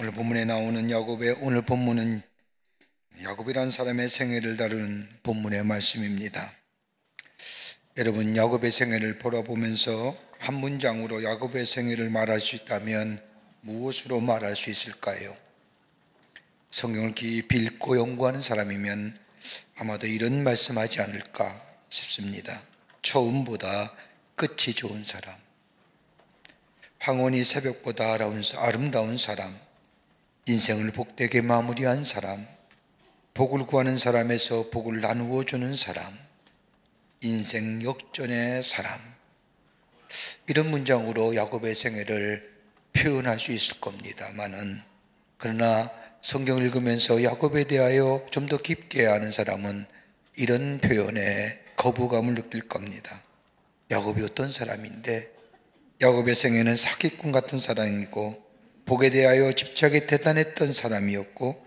오늘 본문에 나오는 야곱의 오늘 본문은 야곱이라는 사람의 생애를 다루는 본문의 말씀입니다. 여러분, 야곱의 생애를 돌아보면서 한 문장으로 야곱의 생애를 말할 수 있다면 무엇으로 말할 수 있을까요? 성경을 깊이 읽고 연구하는 사람이면 아마도 이런 말씀하지 않을까 싶습니다. 처음보다 끝이 좋은 사람, 황혼이 새벽보다 아름다운 사람, 인생을 복되게 마무리한 사람, 복을 구하는 사람에서 복을 나누어 주는 사람, 인생 역전의 사람, 이런 문장으로 야곱의 생애를 표현할 수 있을 겁니다만은, 그러나 성경을 읽으면서 야곱에 대하여 좀 더 깊게 아는 사람은 이런 표현에 거부감을 느낄 겁니다. 야곱이 어떤 사람인데, 야곱의 생애는 사기꾼 같은 사람이고 복에 대하여 집착이 대단했던 사람이었고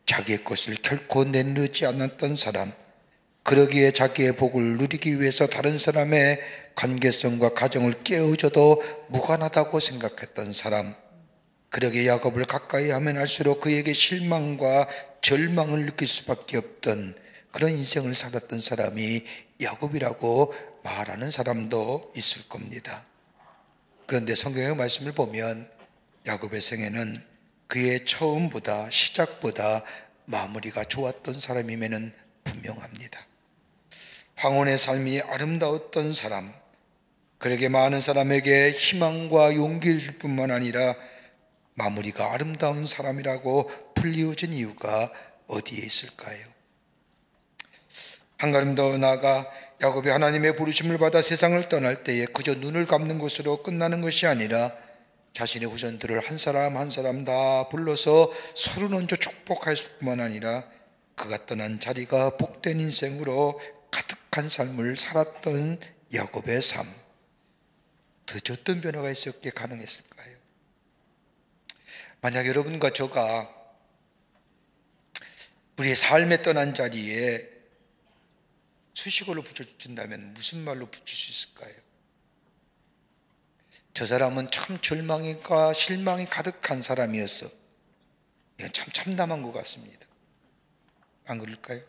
자기의 것을 결코 내놓지 않았던 사람, 그러기에 자기의 복을 누리기 위해서 다른 사람의 관계성과 가정을 깨어줘도 무관하다고 생각했던 사람, 그러기에 야곱을 가까이 하면 할수록 그에게 실망과 절망을 느낄 수밖에 없던 그런 인생을 살았던 사람이 야곱이라고 말하는 사람도 있을 겁니다. 그런데 성경의 말씀을 보면 야곱의 생애는 그의 처음보다, 시작보다 마무리가 좋았던 사람임에는 분명합니다. 황혼의 삶이 아름다웠던 사람, 그러게 많은 사람에게 희망과 용기를 줄 뿐만 아니라 마무리가 아름다운 사람이라고 불리워진 이유가 어디에 있을까요? 한 걸음 더 나아가 야곱이 하나님의 부르심을 받아 세상을 떠날 때에 그저 눈을 감는 것으로 끝나는 것이 아니라 자신의 후손들을 한 사람 한 사람 다 불러서 서로 얹어 축복했을 뿐만 아니라 그가 떠난 자리가 복된 인생으로 가득한 삶을 살았던 야곱의 삶, 도대체 어떤 변화가 있었기에 가능했을까요? 만약 여러분과 저가 우리의 삶에 떠난 자리에 수식어로 붙여준다면 무슨 말로 붙일 수 있을까요? 저 사람은 참 절망과 실망이 가득한 사람이었어. 이건 참 참담한 것 같습니다. 안 그럴까요?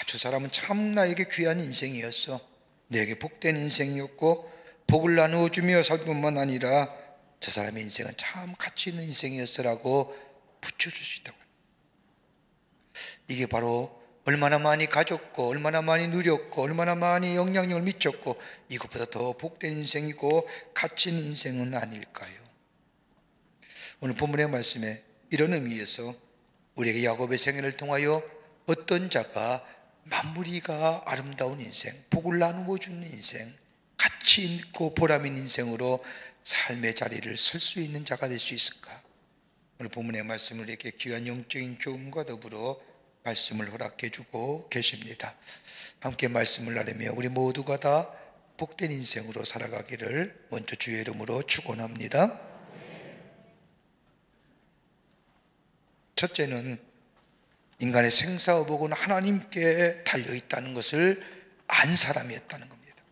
저 사람은 참 나에게 귀한 인생이었어. 내게 복된 인생이었고 복을 나누어주며 살 뿐만 아니라 저 사람의 인생은 참 가치 있는 인생이었어라고 붙여줄 수 있다고. 이게 바로 얼마나 많이 가졌고 얼마나 많이 누렸고 얼마나 많이 영향력을 미쳤고 이것보다 더 복된 인생이고 가치 있는 인생은 아닐까요? 오늘 본문의 말씀에 이런 의미에서 우리에게 야곱의 생애를 통하여 어떤 자가 마무리가 아름다운 인생, 복을 나누어 주는 인생, 가치 있고 보람 있는 인생으로 삶의 자리를 설 수 있는 자가 될 수 있을까? 오늘 본문의 말씀을 이렇게 귀한 영적인 교훈과 더불어 말씀을 허락해 주고 계십니다. 함께 말씀을 나누며 우리 모두가 다 복된 인생으로 살아가기를 먼저 주의 이름으로 축원합니다. 첫째는 인간의 생사의복은 하나님께 달려있다는 것을 안 사람이었다는 겁니다.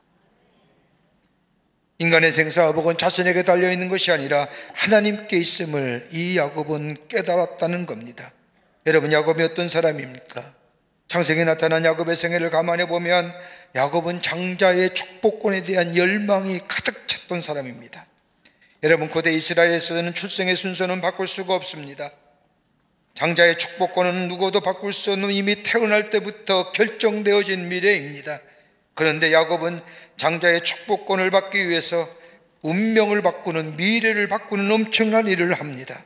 인간의 생사의복은 자신에게 달려있는 것이 아니라 하나님께 있음을 이 야곱은 깨달았다는 겁니다. 여러분, 야곱이 어떤 사람입니까? 창세기에 나타난 야곱의 생애를 감안해 보면 야곱은 장자의 축복권에 대한 열망이 가득 찼던 사람입니다. 여러분, 고대 이스라엘에서는 출생의 순서는 바꿀 수가 없습니다. 장자의 축복권은 누구도 바꿀 수 없는 이미 태어날 때부터 결정되어진 미래입니다. 그런데 야곱은 장자의 축복권을 받기 위해서 운명을 바꾸는, 미래를 바꾸는 엄청난 일을 합니다.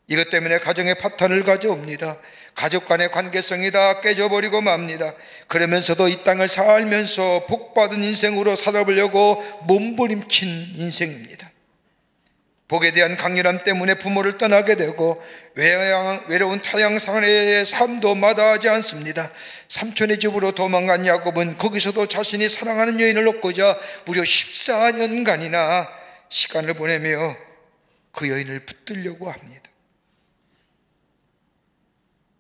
이것 때문에 가정의 파탄을 가져옵니다. 가족 간의 관계성이 다 깨져버리고 맙니다. 그러면서도 이 땅을 살면서 복받은 인생으로 살아보려고 몸부림친 인생입니다. 복에 대한 강렬함 때문에 부모를 떠나게 되고 외로운 타향상의 삶도 마다하지 않습니다. 삼촌의 집으로 도망간 야곱은 거기서도 자신이 사랑하는 여인을 얻고자 무려 14년간이나 시간을 보내며 그 여인을 붙들려고 합니다.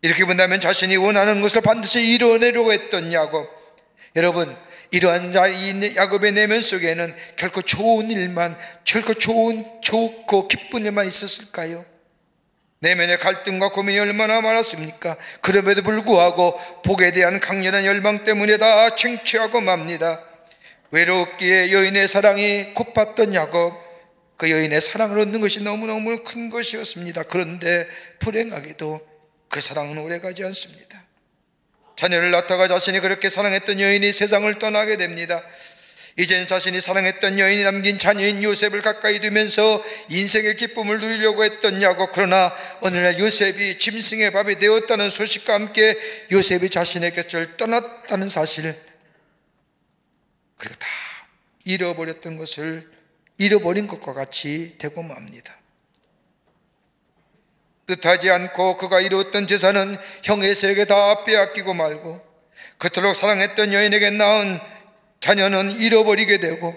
이렇게 본다면 자신이 원하는 것을 반드시 이뤄내려고 했던 야곱, 여러분, 이러한 이 야곱의 내면 속에는 결코 좋은 일만, 결코 좋고 기쁜 일만 있었을까요? 내면의 갈등과 고민이 얼마나 많았습니까? 그럼에도 불구하고 복에 대한 강렬한 열망 때문에 다 창취하고 맙니다. 외롭기에 여인의 사랑이 고팠던 야곱, 그 여인의 사랑을 얻는 것이 너무너무 큰 것이었습니다. 그런데 불행하게도 그 사랑은 오래가지 않습니다. 자녀를 낳다가 자신이 그렇게 사랑했던 여인이 세상을 떠나게 됩니다. 이제는 자신이 사랑했던 여인이 남긴 자녀인 요셉을 가까이 두면서 인생의 기쁨을 누리려고 했던 야곱, 그러나 어느 날 요셉이 짐승의 밥이 되었다는 소식과 함께 요셉이 자신의 곁을 떠났다는 사실, 그리고 다 잃어버렸던 것을 잃어버린 것과 같이 되고 맙니다. 뜻하지 않고 그가 이루었던 재산은 형 에서에게 다 빼앗기고 말고, 그토록 사랑했던 여인에게 낳은 자녀는 잃어버리게 되고,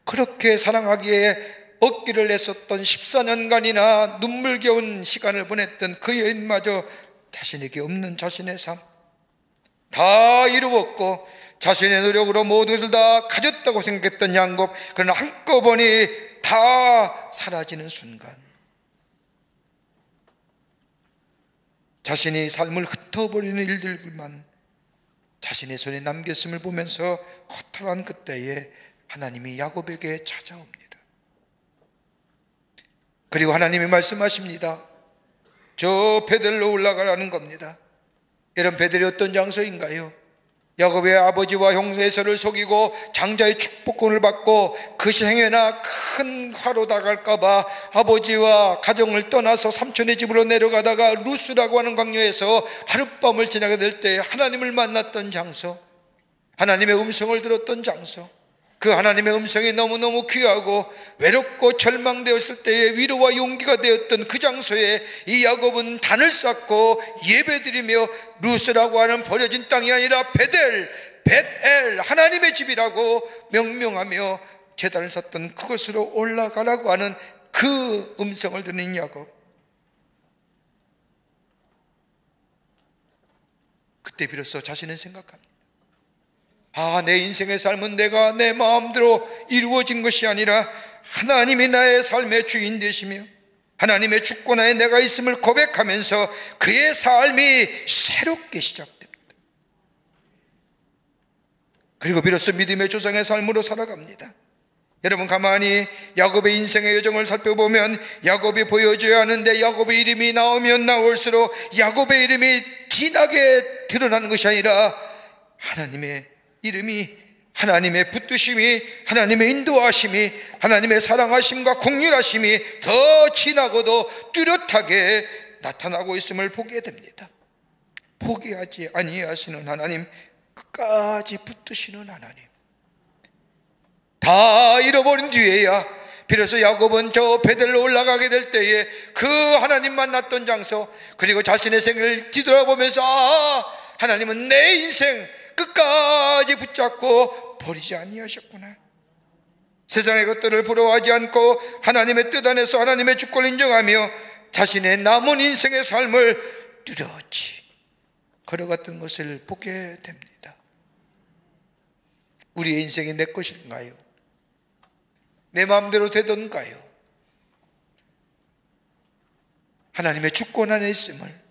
그렇게 사랑하기에 얻기를 애썼던 14년간이나 눈물겨운 시간을 보냈던 그 여인마저 자신에게 없는 자신의 삶, 다 이루었고 자신의 노력으로 모든 것을 다 가졌다고 생각했던 야곱, 그러나 한꺼번에 다 사라지는 순간 자신이 삶을 흩어버리는 일들만 자신의 손에 남겼음을 보면서 허탈한 그때에 하나님이 야곱에게 찾아옵니다. 그리고 하나님이 말씀하십니다. 저 베델로 올라가라는 겁니다. 여러분, 베델이 어떤 장소인가요? 야곱의 아버지와 형 에서를 속이고 장자의 축복권을 받고 그 행여나 큰 화로 당할까봐 아버지와 가정을 떠나서 삼촌의 집으로 내려가다가 루스라고 하는 광야에서 하룻밤을 지나게 될 때 하나님을 만났던 장소, 하나님의 음성을 들었던 장소, 그 하나님의 음성이 너무너무 귀하고 외롭고 절망되었을 때에 위로와 용기가 되었던 그 장소에 이 야곱은 단을 쌓고 예배드리며 루스라고 하는 버려진 땅이 아니라 벳엘 하나님의 집이라고 명명하며 제단을 쌓던 그곳으로 올라가라고 하는 그 음성을 듣는 야곱, 그때 비로소 자신은 생각합니다. 내 인생의 삶은 내가 내 마음대로 이루어진 것이 아니라 하나님이 나의 삶의 주인 되시며 하나님의 주권하에 내가 있음을 고백하면서 그의 삶이 새롭게 시작됩니다. 그리고 비로소 믿음의 조상의 삶으로 살아갑니다. 여러분, 가만히 야곱의 인생의 여정을 살펴보면 야곱이 보여줘야 하는데 야곱의 이름이 나오면 나올수록 야곱의 이름이 진하게 드러나는 것이 아니라 하나님의 이름이, 하나님의 붙드심이, 하나님의 인도하심이, 하나님의 사랑하심과 긍휼하심이 더 진하고도 뚜렷하게 나타나고 있음을 보게 됩니다. 포기하지 아니하시는 하나님, 끝까지 붙드시는 하나님, 다 잃어버린 뒤에야 비로소 야곱은 저 베델로 올라가게 될 때에 그 하나님 만났던 장소, 그리고 자신의 생을 뒤돌아보면서 하나님은 내 인생 끝까지 붙잡고 버리지 아니하셨구나. 세상의 것들을 부러워하지 않고 하나님의 뜻 안에서 하나님의 주권을 인정하며 자신의 남은 인생의 삶을 뚜렷이 걸어갔던 것을 보게 됩니다. 우리의 인생이 내 것인가요? 내 마음대로 되던가요? 하나님의 주권 안에 있음을,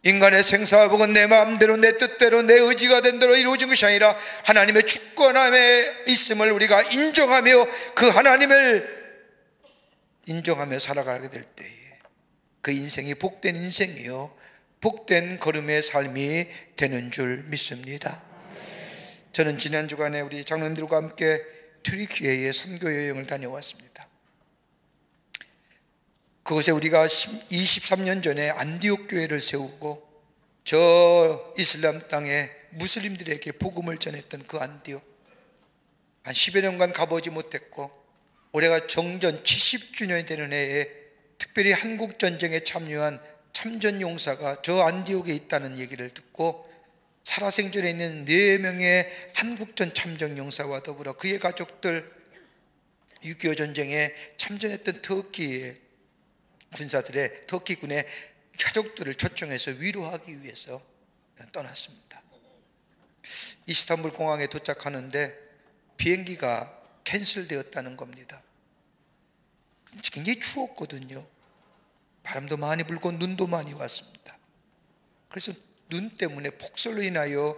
인간의 생사복은 내 마음대로 내 뜻대로 내 의지가 된 대로 이루어진 것이 아니라 하나님의 주권 안에 있음을 우리가 인정하며 그 하나님을 인정하며 살아가게 될 때에 그 인생이 복된 인생이요 복된 걸음의 삶이 되는 줄 믿습니다. 저는 지난 주간에 우리 장로님들과 함께 튀르키예의 선교 여행을 다녀왔습니다. 그곳에 우리가 23년 전에 안디옥 교회를 세우고 저 이슬람 땅에 무슬림들에게 복음을 전했던 그 안디옥, 한 10여 년간 가보지 못했고 올해가 정전 70주년이 되는 해에 특별히 한국전쟁에 참여한 참전용사가 저 안디옥에 있다는 얘기를 듣고 살아생전에 있는 4명의 한국전 참전용사와 더불어 그의 가족들, 6.25 전쟁에 참전했던 터키의 군사들의, 터키군의 가족들을 초청해서 위로하기 위해서 떠났습니다. 이스탄불 공항에 도착하는데 비행기가 캔슬되었다는 겁니다. 굉장히 추웠거든요. 바람도 많이 불고 눈도 많이 왔습니다. 그래서 눈 때문에 폭설로 인하여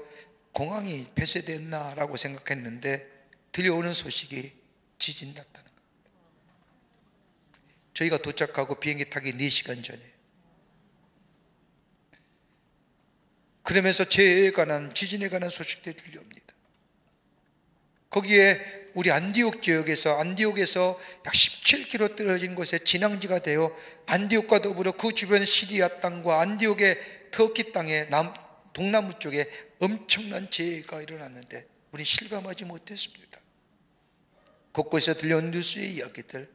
공항이 폐쇄됐나라고 생각했는데 들려오는 소식이 지진 났다는 겁니다. 저희가 도착하고 비행기 타기 4시간 전에. 그러면서 재해에 관한, 지진에 관한 소식들이 들려옵니다. 거기에 우리 안디옥에서 약 17km 떨어진 곳에 진앙지가 되어 안디옥과 더불어 그 주변 시리아 땅과 안디옥의 터키 땅의 동남부 쪽에 엄청난 재해가 일어났는데 우리는 실감하지 못했습니다. 곳곳에서 들려온 뉴스의 이야기들.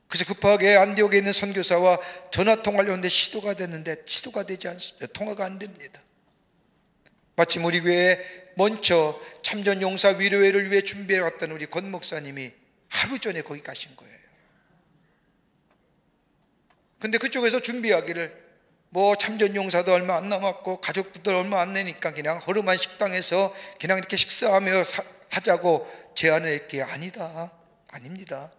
그래서 급하게 안디옥에 있는 선교사와 전화통화를 하는데 시도가 됐는데 시도가 되지 않습니다. 통화가 안 됩니다. 마침 우리 교회에 먼저 참전용사 위로회를 위해 준비해 왔던 우리 권 목사님이 하루 전에 거기 가신 거예요. 근데 그쪽에서 준비하기를 참전용사도 얼마 안 남았고 가족들 얼마 안 내니까 그냥 허름한 식당에서 그냥 이렇게 식사하며 하자고 제안을 했기에 아닙니다.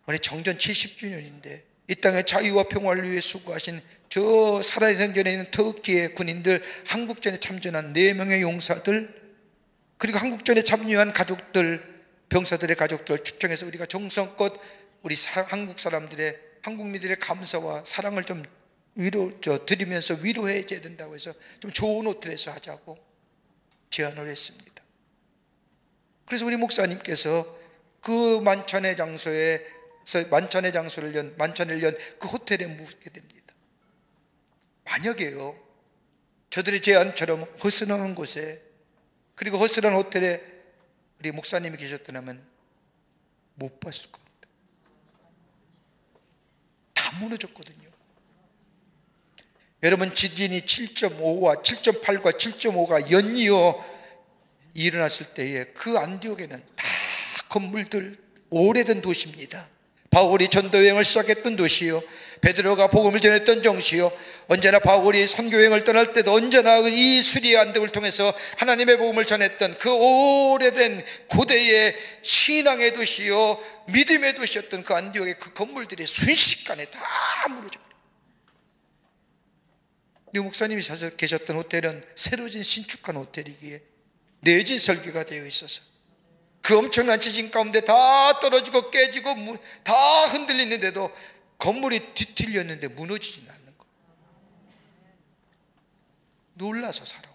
올해 정전 70주년인데 이 땅의 자유와 평화를 위해 수고하신 저 살아생전에 있는 터키의 군인들, 한국전에 참전한 4명의 용사들, 그리고 한국전에 참여한 가족들, 병사들의 가족들 초청해서 우리가 정성껏 우리 한국 사람들의, 한국민들의 감사와 사랑을 좀 드리면서 위로해 줘야 된다고 해서 좀 좋은 호텔에서 하자고 제안을 했습니다. 그래서 우리 목사님께서 그 만찬의 장소를 연 그 호텔에 묵게 됩니다. 만약에요, 저들의 제안처럼 허술한 곳에, 그리고 허술한 호텔에 우리 목사님이 계셨더라면 못 봤을 겁니다. 다 무너졌거든요. 여러분, 지진이 7.5와 7.8과 7.5가 연이어 일어났을 때에 그 안디옥에는 다 건물들, 오래된 도시입니다. 바울이 전도여행을 시작했던 도시요, 베드로가 복음을 전했던 정시요, 언제나 바울이 선교여행을 떠날 때도 언제나 이 수리의 안덕을 통해서 하나님의 복음을 전했던 그 오래된 고대의 신앙의 도시요, 믿음의 도시였던 그 안디옥의 그 건물들이 순식간에 다 무너져 버려요. 이 목사님이 계셨던 호텔은 새로 진 신축한 호텔이기에 내진 설계가 되어 있어서 그 엄청난 지진 가운데 다 떨어지고 깨지고 다 흔들리는데도 건물이 뒤틀렸는데 무너지진 않는 거예요. 놀라서 살아.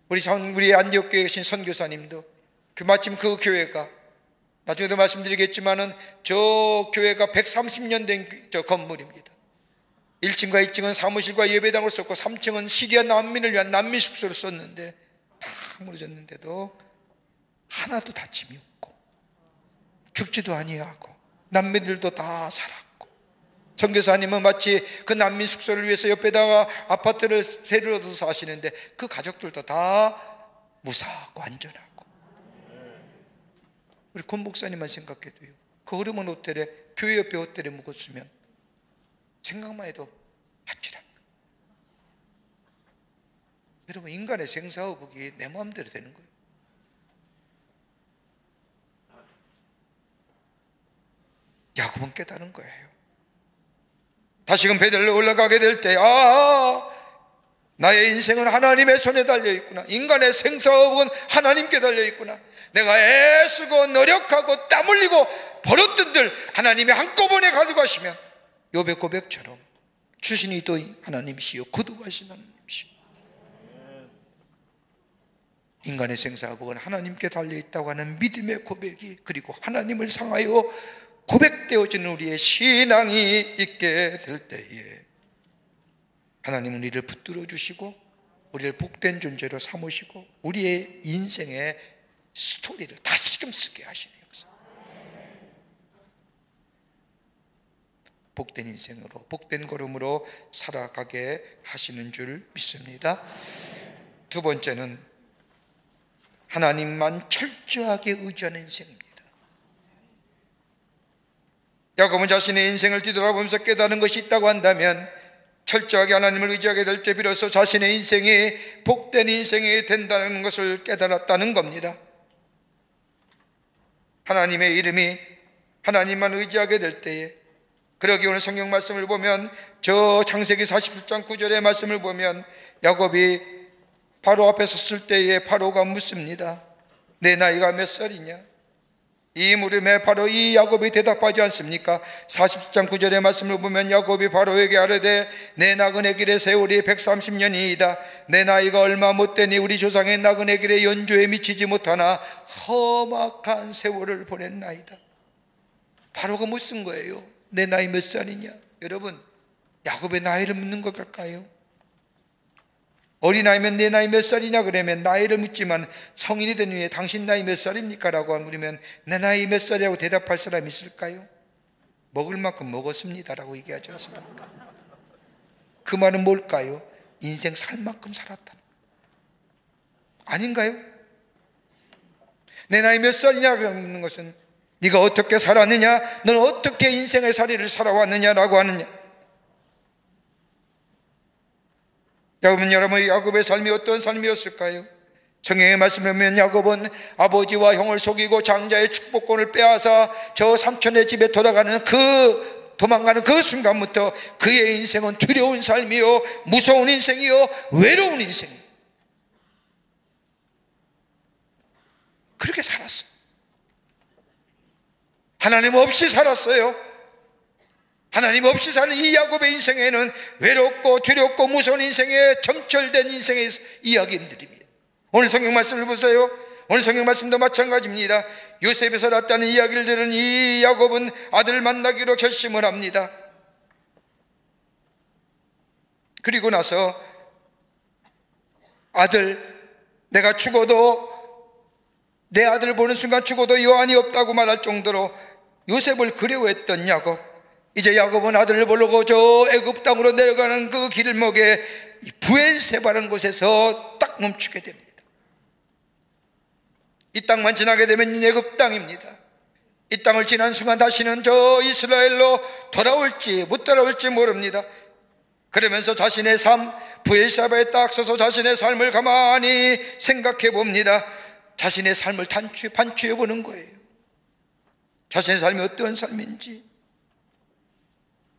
우리 안디옥 교회에 계신 선교사님도 마침 그 교회가, 나중에도 말씀드리겠지만은 저 교회가 130년 된 저 건물입니다. 1층과 2층은 사무실과 예배당을 썼고 3층은 시리아 난민을 위한 난민 숙소를 썼는데 다 무너졌는데도 하나도 다침이 없고 죽지도 아니하고 난민들도 다 살았고, 선교사님은 마치 그 난민 숙소를 위해서 옆에다가 아파트를 세를 얻어서 사시는데 그 가족들도 다 무사하고 안전하고. 우리 권 목사님만 생각해도요, 그 흐름은 호텔에, 교회 옆에 호텔에 묵었으면 생각만 해도 아찔한 거예요. 여러분, 인간의 생사의복이 내 마음대로 되는 거예요. 야곱은 깨달은 거예요. 다시금 베델로 올라가게 될 때, 나의 인생은 하나님의 손에 달려있구나. 인간의 생사업은 하나님께 달려있구나. 내가 애쓰고 노력하고 땀 흘리고 벌었던 들 하나님이 한꺼번에 가져가시면 욥의 고백처럼 주신 이도 하나님이시요 거두가신 하나님이시요. 인간의 생사업은 하나님께 달려있다고 하는 믿음의 고백이, 그리고 하나님을 향하여 고백되어지는 우리의 신앙이 있게 될 때에 하나님은 우리를 붙들어 주시고 우리를 복된 존재로 삼으시고 우리의 인생의 스토리를 다시금 쓰게 하시는 역사. 복된 인생으로, 복된 걸음으로 살아가게 하시는 줄 믿습니다. 두 번째는 하나님만 철저하게 의지하는 인생입니다. 야곱은 자신의 인생을 뒤돌아보면서 깨달은 것이 있다고 한다면, 철저하게 하나님을 의지하게 될 때 비로소 자신의 인생이 복된 인생이 된다는 것을 깨달았다는 겁니다. 하나님의 이름이 하나님만 의지하게 될 때에 그러기 오늘 성경 말씀을 보면 저 창세기 47장 9절의 말씀을 보면 야곱이 바로 앞에 섰을 때에 바로가 묻습니다. 내 나이가 몇 살이냐? 이 물음에 바로 이 야곱이 대답하지 않습니까? 40장 9절의 말씀을 보면 야곱이 바로에게 아뢰되 내 나그네 길의 세월이 130년이이다. 내 나이가 얼마 못되니 우리 조상의 나그네 길의 연조에 미치지 못하나 험악한 세월을 보냈나이다. 바로가 묻은 거예요. 내 나이 몇 살이냐? 여러분, 야곱의 나이를 묻는 것 같을까요? 어린아이면 내 나이 몇 살이냐 그러면 나이를 묻지만 성인이 된 후에 당신 나이 몇 살입니까? 라고 물으면 내 나이 몇 살이라고 대답할 사람이 있을까요? 먹을 만큼 먹었습니다 라고 얘기하지 않습니까? 그 말은 뭘까요? 인생 살 만큼 살았다 아닌가요? 내 나이 몇 살이냐 그러는 것은 네가 어떻게 살았느냐, 너는 어떻게 인생의 살이를 살아왔느냐라고 하느냐. 여러분, 야곱의 삶이 어떤 삶이었을까요? 성경의 말씀을 보면 야곱은 아버지와 형을 속이고 장자의 축복권을 빼앗아 저 삼촌의 집에 도망가는 그 순간부터 그의 인생은 두려운 삶이요, 무서운 인생이요, 외로운 인생이요. 그렇게 살았어요. 하나님 없이 살았어요. 하나님 없이 사는 이 야곱의 인생에는 외롭고 두렵고 무서운 인생에 점철된 인생의 이야기들입니다. 오늘 성경 말씀을 보세요. 오늘 성경 말씀도 마찬가지입니다. 요셉에서 났다는 이야기를 들은 이 야곱은 아들을 만나기로 결심을 합니다. 그리고 나서 내가 죽어도 내 아들을 보는 순간 죽어도 여한이 없다고 말할 정도로 요셉을 그리워했던 야곱. 이제 야곱은 아들을 보려고 저 애굽 땅으로 내려가는 그 길목에 부엘세바라는 곳에서 딱 멈추게 됩니다. 이 땅만 지나게 되면 애굽 땅입니다. 이 땅을 지난 순간 다시는 저 이스라엘로 돌아올지 못 돌아올지 모릅니다. 그러면서 자신의 삶, 부엘세바에 딱 서서 자신의 삶을 가만히 생각해 봅니다. 자신의 삶을 반추해 보는 거예요. 자신의 삶이 어떤 삶인지.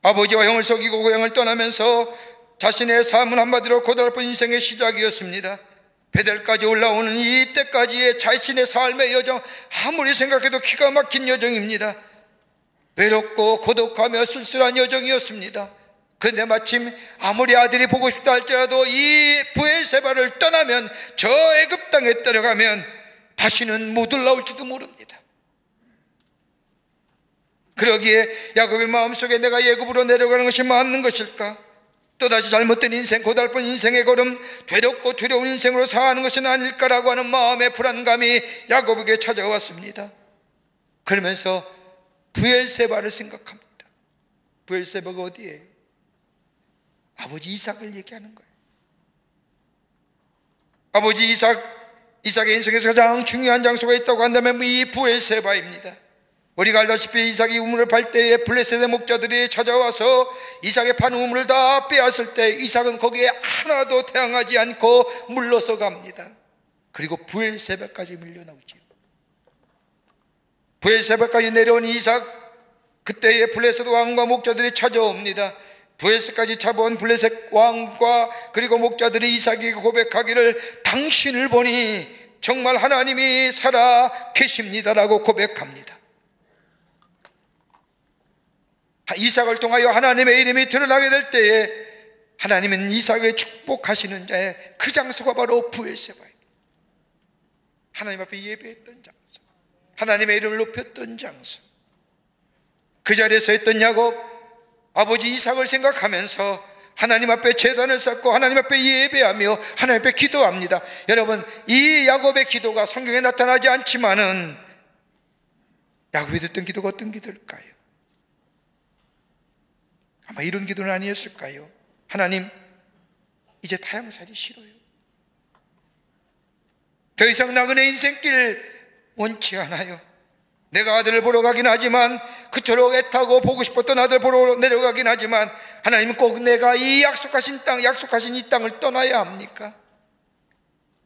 아버지와 형을 속이고 고향을 떠나면서 자신의 삶은 한마디로 고달픈 인생의 시작이었습니다. 베델까지 올라오는 이때까지의 자신의 삶의 여정, 아무리 생각해도 기가 막힌 여정입니다. 외롭고 고독하며 쓸쓸한 여정이었습니다. 그런데 마침 아무리 아들이 보고 싶다 할지라도 이 부엘세바를 떠나면 저 애굽 땅에 들어가면 다시는 못 올라올지도 모릅니다. 그러기에 야곱의 마음속에 내가 애굽으로 내려가는 것이 맞는 것일까? 또다시 잘못된 인생, 고달픈 인생의 걸음, 괴롭고 두려운 인생으로 사는 것은 아닐까라고 하는 마음의 불안감이 야곱에게 찾아왔습니다. 그러면서 부엘세바를 생각합니다. 부엘세바가 어디예요? 아버지 이삭을 얘기하는 거예요. 아버지 이삭의 인생에서 가장 중요한 장소가 있다고 한다면 이 부엘세바입니다. 우리가 알다시피 이삭이 우물을 팔 때에 블레셋의 목자들이 찾아와서 이삭의 판 우물을 다 빼앗을 때 이삭은 거기에 하나도 태양하지 않고 물러서 갑니다. 그리고 부엘세바까지 밀려나오죠. 부엘세바까지 내려온 이삭, 그때의 블레셋 왕과 목자들이 찾아옵니다. 부엘세까지 잡아온 블레셋 왕과 그리고 목자들이 이삭에게 고백하기를 당신을 보니 정말 하나님이 살아 계십니다라고 고백합니다. 이삭을 통하여 하나님의 이름이 드러나게 될 때에 하나님은 이삭을 축복하시는 자의 그 장소가 바로 부엘세바입니다. 하나님 앞에 예배했던 장소, 하나님의 이름을 높였던 장소. 그 자리에 서 있던 야곱, 아버지 이삭을 생각하면서 하나님 앞에 제단을 쌓고 하나님 앞에 예배하며 하나님 앞에 기도합니다. 여러분, 이 야곱의 기도가 성경에 나타나지 않지만은 야곱이 듣던 기도가 어떤 기도일까요? 아마 이런 기도는 아니었을까요? 하나님, 이제 타향살이 싫어요. 더 이상 나그네 인생길 원치 않아요. 내가 아들을 보러 가긴 하지만, 그토록 애타고 보고 싶었던 아들 보러 내려가긴 하지만, 하나님은 꼭 내가 이 약속하신 이 땅을 떠나야 합니까?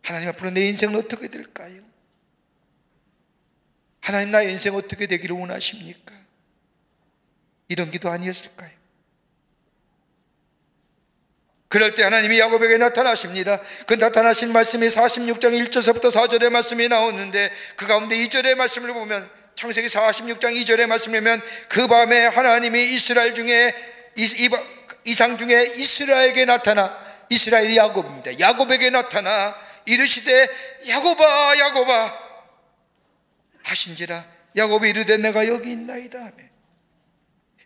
하나님 앞으로 내 인생은 어떻게 될까요? 하나님, 나의 인생 어떻게 되기를 원하십니까? 이런 기도 아니었을까요? 그럴 때 하나님이 야곱에게 나타나십니다. 그 나타나신 말씀이 46장 1절서부터 4절의 말씀이 나오는데, 그 가운데 2절의 말씀을 보면, 창세기 46장 2절의 말씀을 보면, 그 밤에 하나님이 이스라엘 중에 이상 중에 이스라엘에게 나타나, 이스라엘이 야곱입니다. 야곱에게 나타나 이르시되 야곱아 야곱아 하신지라. 야곱이 이르되 내가 여기 있나이다 하며.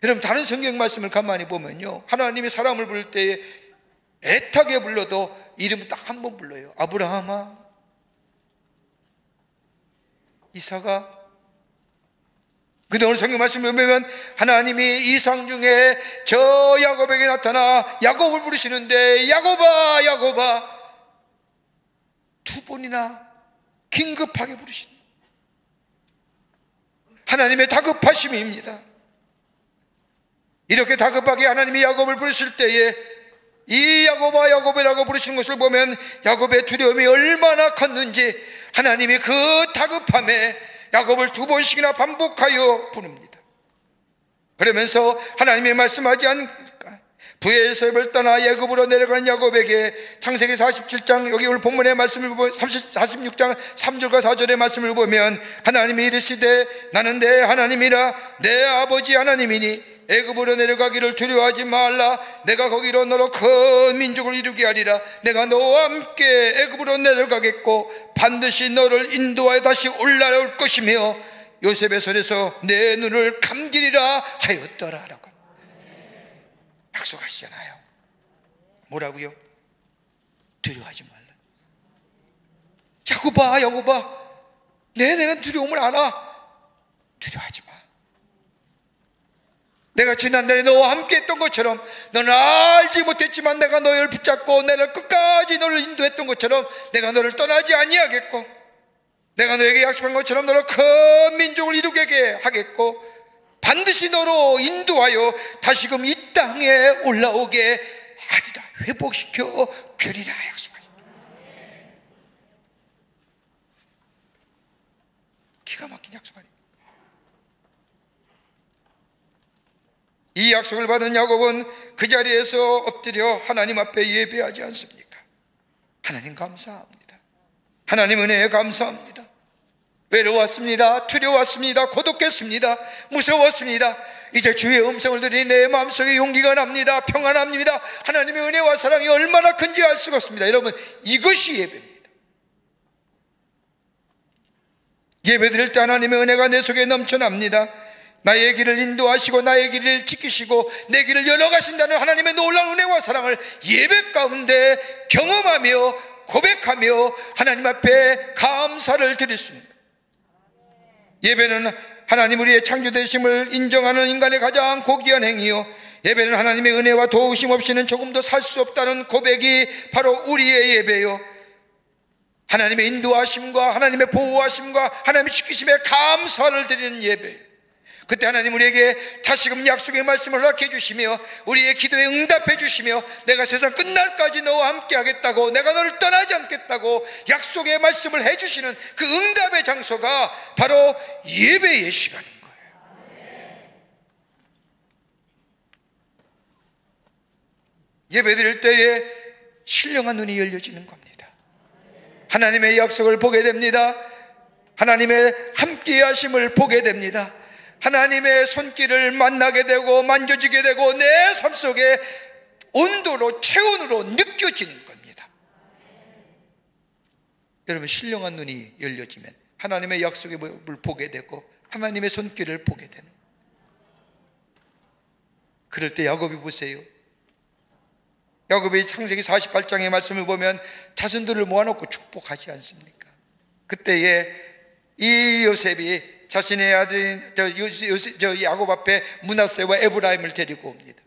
여러분, 다른 성경 말씀을 가만히 보면요, 하나님이 사람을 부를 때에 애타게 불러도 이름을 딱 한 번 불러요. 아브라함아, 이삭아. 근데 오늘 성경 말씀을 보면 하나님이 이상 중에 저 야곱에게 나타나 야곱을 부르시는데 야곱아 야곱아 두 번이나 긴급하게 부르시는 하나님의 다급하심입니다. 이렇게 다급하게 하나님이 야곱을 부르실 때에 이 야곱아 야곱이라고 부르시는 것을 보면 야곱의 두려움이 얼마나 컸는지, 하나님이 그 다급함에 야곱을 두 번씩이나 반복하여 부릅니다. 그러면서 하나님이 말씀하지 않을까, 부에서입을 떠나 애굽으로 내려가는 야곱에게 창세기 47장 여기 오늘 본문의 말씀을 보면 46장 3절과 4절의 말씀을 보면 하나님이 이르시되 나는 내 하나님이라 내 아버지 하나님이니 애굽으로 내려가기를 두려워하지 말라. 내가 거기로 너로 큰 민족을 이루게 하리라. 내가 너와 함께 애굽으로 내려가겠고 반드시 너를 인도하여 다시 올라올 것이며 요셉의 손에서 내 눈을 감기리라 하였더라 라고 약속하시잖아요. 뭐라고요? 두려워하지 말라. 야곱아 야곱아 내가 두려움을 알아. 두려워하지 마. 내가 지난날에 너와 함께 했던 것처럼, 너는 알지 못했지만 내가 너를 붙잡고 내가 끝까지 너를 인도했던 것처럼 내가 너를 떠나지 아니하겠고, 내가 너에게 약속한 것처럼 너를 큰 민족을 이루게 하겠고 반드시 너로 인도하여 다시금 이 땅에 올라오게 하리라. 회복시켜 주리라 약속하십니다. 기가 막힌 약속 아닙니까? 이 약속을 받은 야곱은 그 자리에서 엎드려 하나님 앞에 예배하지 않습니까? 하나님 감사합니다. 하나님 은혜에 감사합니다. 외로웠습니다. 두려웠습니다. 고독했습니다. 무서웠습니다. 이제 주의 음성을 들으니 내 마음속에 용기가 납니다. 평안합니다. 하나님의 은혜와 사랑이 얼마나 큰지 알 수가 없습니다. 여러분, 이것이 예배입니다. 예배 드릴 때 하나님의 은혜가 내 속에 넘쳐납니다. 나의 길을 인도하시고 나의 길을 지키시고 내 길을 열어가신다는 하나님의 놀라운 은혜와 사랑을 예배 가운데 경험하며 고백하며 하나님 앞에 감사를 드릴 수 있습니다. 예배는 하나님 우리의 창조되심을 인정하는 인간의 가장 고귀한 행위요, 예배는 하나님의 은혜와 도우심 없이는 조금도 살 수 없다는 고백이 바로 우리의 예배요, 하나님의 인도하심과 하나님의 보호하심과 하나님의 지키심에 감사를 드리는 예배. 그때 하나님 우리에게 다시금 약속의 말씀을 허락해 주시며 우리의 기도에 응답해 주시며 내가 세상 끝날까지 너와 함께 하겠다고, 내가 너를 떠나지 않겠다고 약속의 말씀을 해 주시는 그 응답의 장소가 바로 예배의 시간인 거예요. 예배 드릴 때에 신령한 눈이 열려지는 겁니다. 하나님의 약속을 보게 됩니다. 하나님의 함께 하심을 보게 됩니다. 하나님의 손길을 만나게 되고 만져지게 되고 내 삶 속에 온도로 체온으로 느껴지는 겁니다. 여러분, 신령한 눈이 열려지면 하나님의 약속의 모습을 보게 되고 하나님의 손길을 보게 되는, 그럴 때 야곱이 보세요. 야곱이 창세기 48장의 말씀을 보면 자손들을 모아놓고 축복하지 않습니까? 그때에 이 요셉이 자신의 아들 야곱 앞에 므낫세와 에브라임을 데리고 옵니다.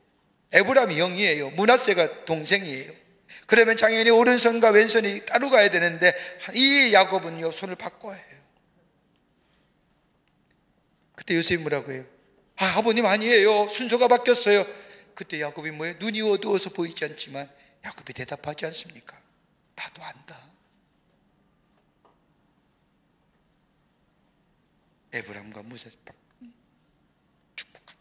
에브라임이 형이에요. 므낫세가 동생이에요. 그러면 당연히 오른손과 왼손이 따로 가야 되는데 이 야곱은요 손을 바꿔야 해요. 그때 요셉이 뭐라고 해요? 아버님 아니에요. 순서가 바뀌었어요. 그때 야곱이 뭐예요? 눈이 어두워서 보이지 않지만 야곱이 대답하지 않습니까? 나도 안다. 에브라임과 므낫세 축복합니다.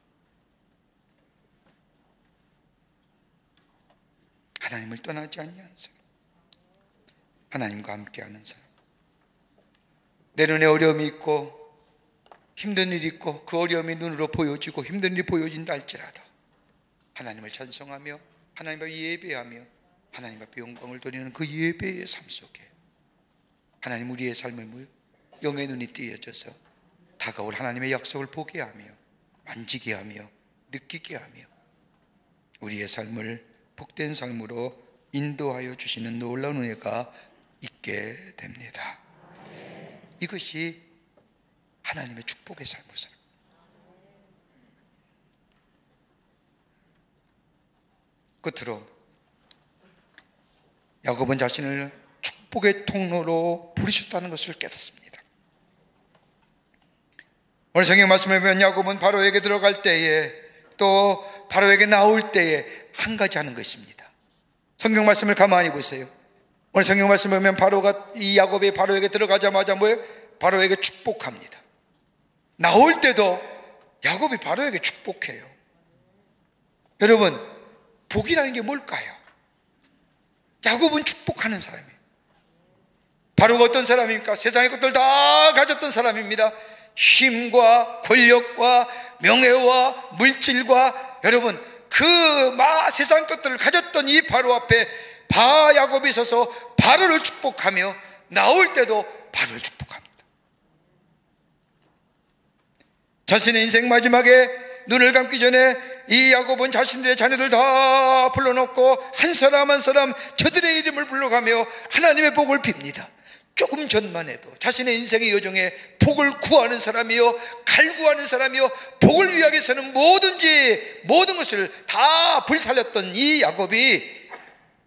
하나님을 떠나지 아니한 사람, 하나님과 함께하는 사람. 내 눈에 어려움이 있고 힘든 일이 있고 그 어려움이 눈으로 보여지고 힘든 일이 보여진다 할지라도 하나님을 찬송하며 하나님 앞에 예배하며 하나님 앞에 영광을 돌리는 그 예배의 삶 속에 하나님 우리의 삶을 영의 눈이 띄어져서 다가올 하나님의 약속을 보게 하며 만지게 하며 느끼게 하며 우리의 삶을 복된 삶으로 인도하여 주시는 놀라운 은혜가 있게 됩니다. 이것이 하나님의 축복의 삶을 살아요. 끝으로 야곱은 자신을 축복의 통로로 부르셨다는 것을 깨닫습니다. 오늘 성경 말씀을 보면 야곱은 바로에게 들어갈 때에 또 바로에게 나올 때에 한 가지 하는 것입니다. 성경 말씀을 가만히 보세요. 오늘 성경 말씀을 보면 이 야곱이 바로에게 들어가자마자 뭐예요? 바로에게 축복합니다. 나올 때도 야곱이 바로에게 축복해요. 여러분, 복이라는 게 뭘까요? 야곱은 축복하는 사람이에요. 바로가 어떤 사람입니까? 세상의 것들 다 가졌던 사람입니다. 힘과 권력과 명예와 물질과 여러분 그 세상 것들을 가졌던 이 바로 앞에 야곱이 서서 바로를 축복하며 나올 때도 바로를 축복합니다. 자신의 인생 마지막에 눈을 감기 전에 이 야곱은 자신들의 자녀들 다 불러놓고 한 사람 한 사람 저들의 이름을 불러가며 하나님의 복을 빕니다. 조금 전만 해도 자신의 인생의 여정에 복을 구하는 사람이요 갈구하는 사람이요 복을 위하게 서는 모든 것을 다 불살렸던 이 야곱이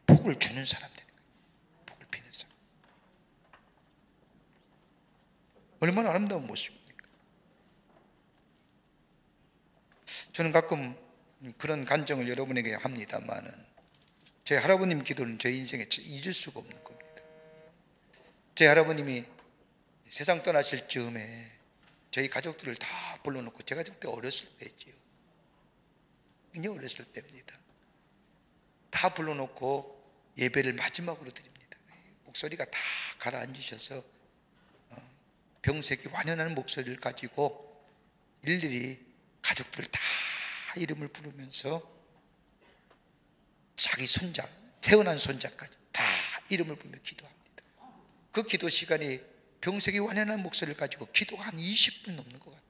복을 주는 사람 되는 거예요. 복을 비는 사람. 얼마나 아름다운 모습입니까? 저는 가끔 그런 간증을 여러분에게 합니다만은 제 할아버님 기도는 제 인생에 잊을 수가 없는 겁니다. 제 할아버님이 세상 떠나실 즈음에 저희 가족들을 다 불러놓고 제가 그때 어렸을 때지요. 굉장히 어렸을 때입니다. 다 불러놓고 예배를 마지막으로 드립니다. 목소리가 다 가라앉으셔서 병색이 완연한 목소리를 가지고 일일이 가족들 다 이름을 부르면서 자기 손자, 태어난 손자까지 다 이름을 부르며 기도합니다. 그 기도 시간이 병색이 완연한 목소리를 가지고 기도가 한 20분 넘는 것 같아요.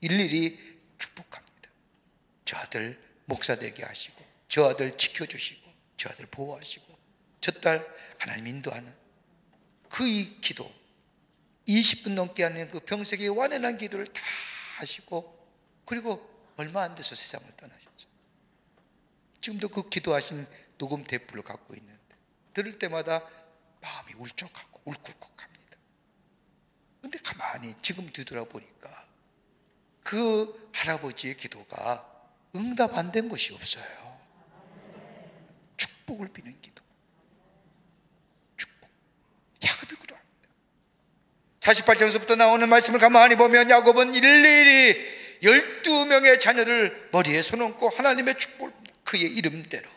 일일이 축복합니다. 저 아들 목사 되게 하시고 저 아들 지켜주시고 저 아들 보호하시고 저 딸 하나님 인도하는 그 이 기도 20분 넘게 하는 그 병색이 완연한 기도를 다 하시고 그리고 얼마 안 돼서 세상을 떠나셨어요. 지금도 그 기도하신 녹음 테이프를 갖고 있는데 들을 때마다 마음이 울적하고 울컥합니다. 그런데 가만히 지금 뒤돌아보니까 그 할아버지의 기도가 응답 안 된 것이 없어요. 축복을 비는 기도. 축복. 야곱이 기도합니다. 48장에서부터 나오는 말씀을 가만히 보면 야곱은 일일이 12명의 자녀를 머리에 손얹고 하나님의 축복을 그의 이름대로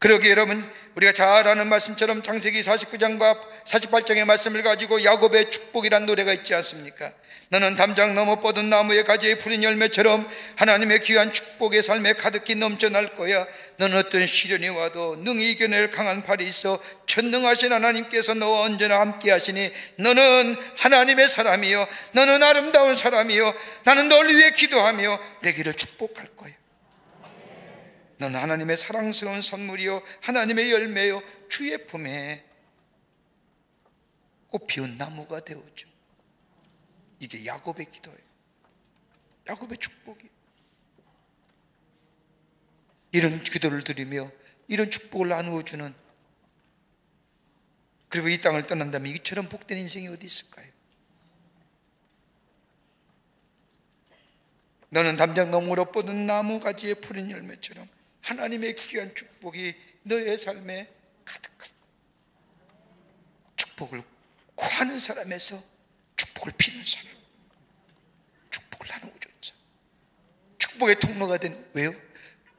그러기에 여러분 우리가 잘 아는 말씀처럼 창세기 49장과 48장의 말씀을 가지고 야곱의 축복이란 노래가 있지 않습니까? 너는 담장 넘어 뻗은 나무의 가지에 푸른 열매처럼 하나님의 귀한 축복의 삶에 가득히 넘쳐날 거야. 너는 어떤 시련이 와도 능히 이겨낼 강한 팔이 있어 전능하신 하나님께서 너와 언제나 함께 하시니 너는 하나님의 사람이요 너는 아름다운 사람이요 나는 널 위해 기도하며 내 길을 축복할 거야. 너는 하나님의 사랑스러운 선물이요 하나님의 열매요 주의 품에 꽃피운 나무가 되어줘. 이게 야곱의 기도예요. 야곱의 축복이. 이런 기도를 드리며 이런 축복을 나누어주는 그리고 이 땅을 떠난다면 이처럼 복된 인생이 어디 있을까요? 너는 담장 너머로 뻗은 나무가지에 푸른 열매처럼 하나님의 귀한 축복이 너의 삶에 가득할 거야. 축복을 구하는 사람에서 축복을 피는 사람, 축복을 나누어주는 사람, 축복의 통로가 된 왜요?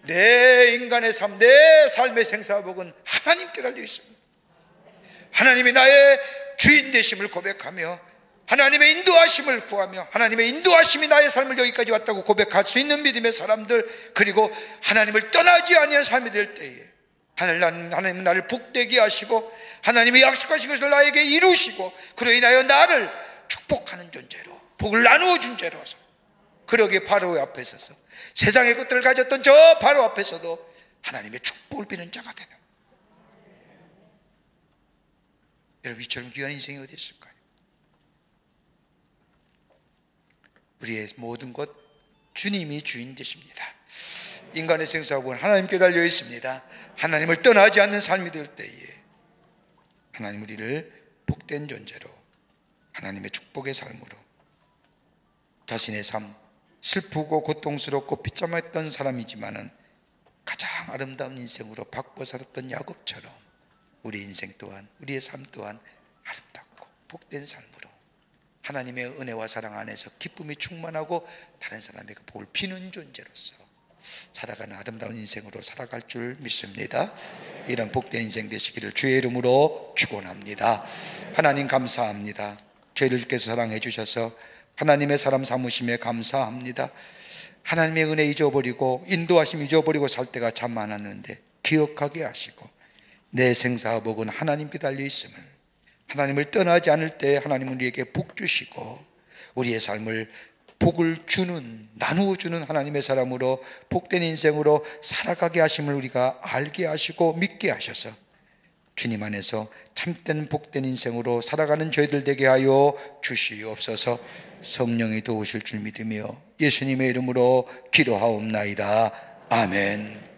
내 인간의 삶, 내 삶의 생사복은 하나님께 달려 있습니다. 하나님이 나의 주인 되심을 고백하며 하나님의 인도하심을 구하며 하나님의 인도하심이 나의 삶을 여기까지 왔다고 고백할 수 있는 믿음의 사람들, 그리고 하나님을 떠나지 아니한 삶이 될 때에 하나님은 나를 복되게 하시고 하나님이 약속하신 것을 나에게 이루시고 그로 인하여 나를 축복하는 존재로, 복을 나누어 준 죄로서, 그러기에 바로 앞에 서서 세상의 것들을 가졌던 저 바로 앞에서도 하나님의 축복을 비는 자가 되는, 여러분 이처럼 귀한 인생이 어디 있을까요? 우리의 모든 것 주님이 주인 되십니다. 인간의 생사복은 하나님께 달려 있습니다. 하나님을 떠나지 않는 삶이 될 때에 하나님 우리를 복된 존재로, 하나님의 축복의 삶으로, 자신의 삶 슬프고 고통스럽고 비참했던 사람이지만은 가장 아름다운 인생으로 바꿔 살았던 야곱처럼 우리 인생 또한, 우리의 삶 또한 아름답고 복된 삶으로 하나님의 은혜와 사랑 안에서 기쁨이 충만하고 다른 사람에게 복을 비는 존재로서 살아가는 아름다운 인생으로 살아갈 줄 믿습니다. 이런 복된 인생 되시기를 주의 이름으로 축원합니다. 하나님 감사합니다. 저희를 주께서 사랑해 주셔서 하나님의 사람 삼으심에 감사합니다. 하나님의 은혜 잊어버리고 인도하심 잊어버리고 살 때가 참 많았는데 기억하게 하시고 내 생사복은 하나님께 달려 있음을, 하나님을 떠나지 않을 때 하나님은 우리에게 복 주시고 우리의 삶을 복을 주는, 나누어 주는 하나님의 사람으로 복된 인생으로 살아가게 하심을 우리가 알게 하시고 믿게 하셔서 주님 안에서 참된 복된 인생으로 살아가는 저희들 되게 하여 주시옵소서. 성령이 도우실 줄 믿으며 예수님의 이름으로 기도하옵나이다. 아멘.